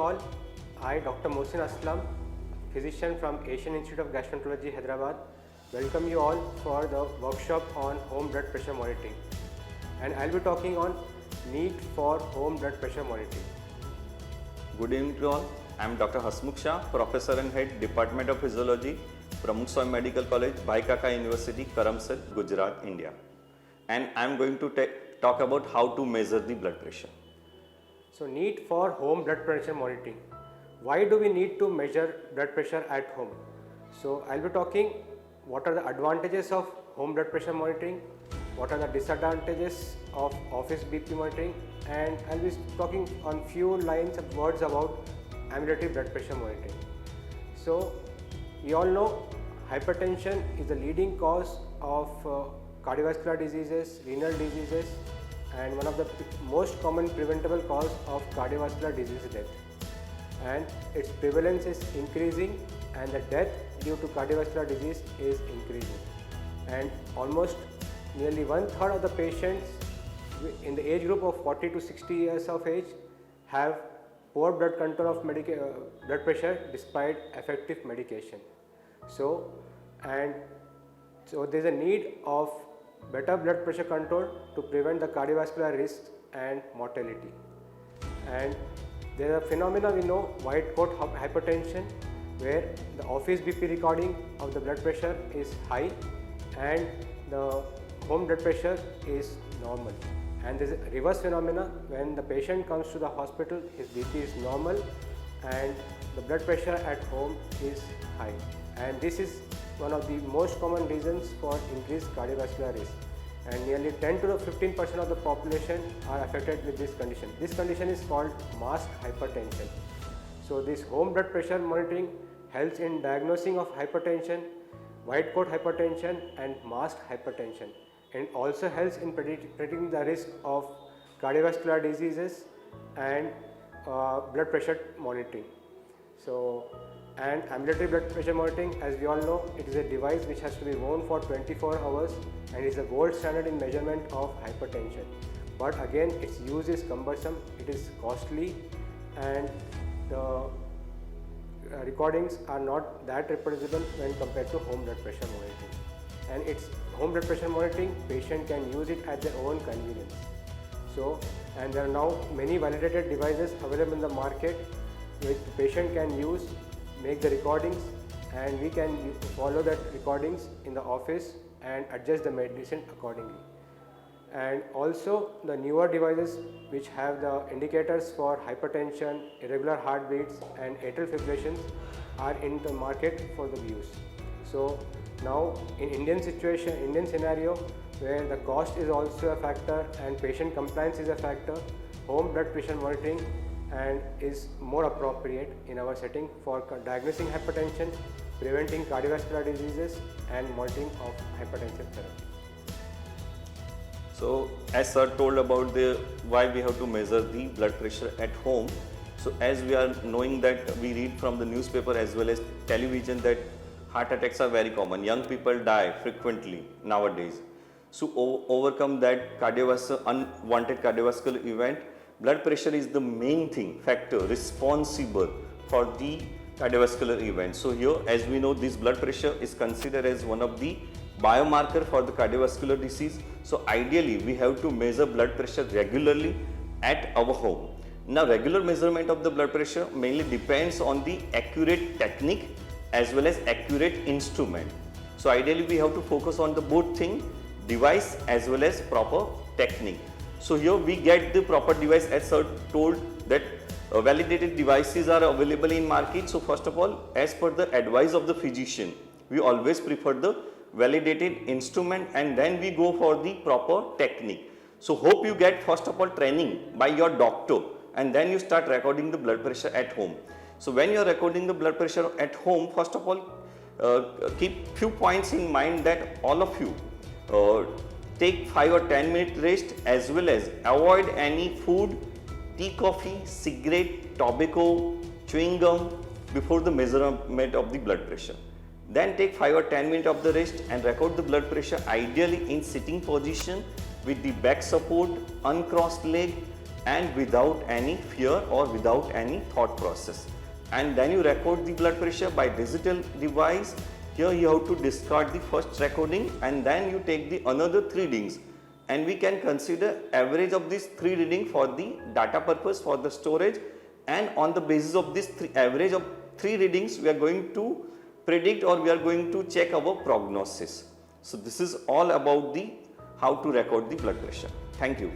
all. I, Dr. Mohsin Aslam, physician from Asian Institute of Gastroenterology, Hyderabad, welcome you all for the workshop on home blood pressure monitoring. And I'll be talking on need for home blood pressure monitoring. Good evening to all. I am Dr. Hasmukh Shah, Professor and Head, Department of Physiology, Pramukh Swami Medical College, Bhai Kaka University, Karamsad, Gujarat, India. And I am going to talk about how to measure the blood pressure. So, need for home blood pressure monitoring. Why do we need to measure blood pressure at home? So, I'll be talking what are the advantages of home blood pressure monitoring, what are the disadvantages of office BP monitoring, and I'll be talking on few lines of words about ambulatory blood pressure monitoring. So, we all know hypertension is the leading cause of cardiovascular diseases, renal diseases, and one of the most common preventable cause of cardiovascular disease is death. And its prevalence is increasing, and the death due to cardiovascular disease is increasing. And almost nearly 1/3 of the patients in the age group of 40 to 60 years of age have poor blood control of blood pressure despite effective medication. So there is a need of better blood pressure control to prevent the cardiovascular risks and mortality. And there are phenomena we know, white coat hypertension, where the office BP recording of the blood pressure is high and the home blood pressure is normal. And there is a reverse phenomena when the patient comes to the hospital, his BP is normal and the blood pressure at home is high. And this is one of the most common reasons for increased cardiovascular risk. And nearly 10 to 15% of the population are affected with this condition. This condition is called masked hypertension. So this home blood pressure monitoring helps in diagnosing of hypertension, white coat hypertension and masked hypertension, and also helps in predicting the risk of cardiovascular diseases and blood pressure monitoring. And ambulatory blood pressure monitoring, as we all know, it is a device which has to be worn for 24 hours and is a gold standard in measurement of hypertension. But again, its use is cumbersome, it is costly, and the recordings are not that reproducible when compared to home blood pressure monitoring. And its home blood pressure monitoring, patient can use it at their own convenience. And there are now many validated devices available in the market which the patient can use, make the recordings, and we can follow that recordings in the office and adjust the medicine accordingly. And also the newer devices which have the indicators for hypertension, irregular heartbeats and atrial fibrillations are in the market for the use. So now in Indian scenario where the cost is also a factor and patient compliance is a factor, home blood pressure monitoring and is more appropriate in our setting for diagnosing hypertension, preventing cardiovascular diseases and monitoring of hypertensive therapy. So as sir told about why we have to measure the blood pressure at home. So as we are knowing that we read from the newspaper as well as television that heart attacks are very common. Young people die frequently nowadays. So overcome that unwanted cardiovascular event, blood pressure is the main factor responsible for the cardiovascular event. So here, as we know, this blood pressure is considered as one of the biomarker for the cardiovascular disease. So ideally, we have to measure blood pressure regularly at our home. Now, regular measurement of the blood pressure mainly depends on the accurate technique as well as accurate instrument. So ideally, we have to focus on the both device as well as proper technique. So here we get the proper device, as sir told that validated devices are available in market. So first of all, as per the advice of the physician, we always prefer the validated instrument and then we go for the proper technique. So hope you get first of all training by your doctor and then you start recording the blood pressure at home. So when you are recording the blood pressure at home, first of all, keep few points in mind that all of you take 5 or 10 minute rest as well as avoid any food, tea, coffee, cigarette, tobacco, chewing gum before the measurement of the blood pressure. Then take 5 or 10 minutes of the rest and record the blood pressure ideally in sitting position with the back support, uncrossed leg and without any fear or without any thought process. And then you record the blood pressure by digital device. Here you have to discard the first recording and then you take the another 3 readings, and we can consider average of these 3 readings for the data purpose, for the storage, and on the basis of this average of 3 readings we are going to predict or we are going to check our prognosis. So this is all about the how to record the blood pressure. Thank you.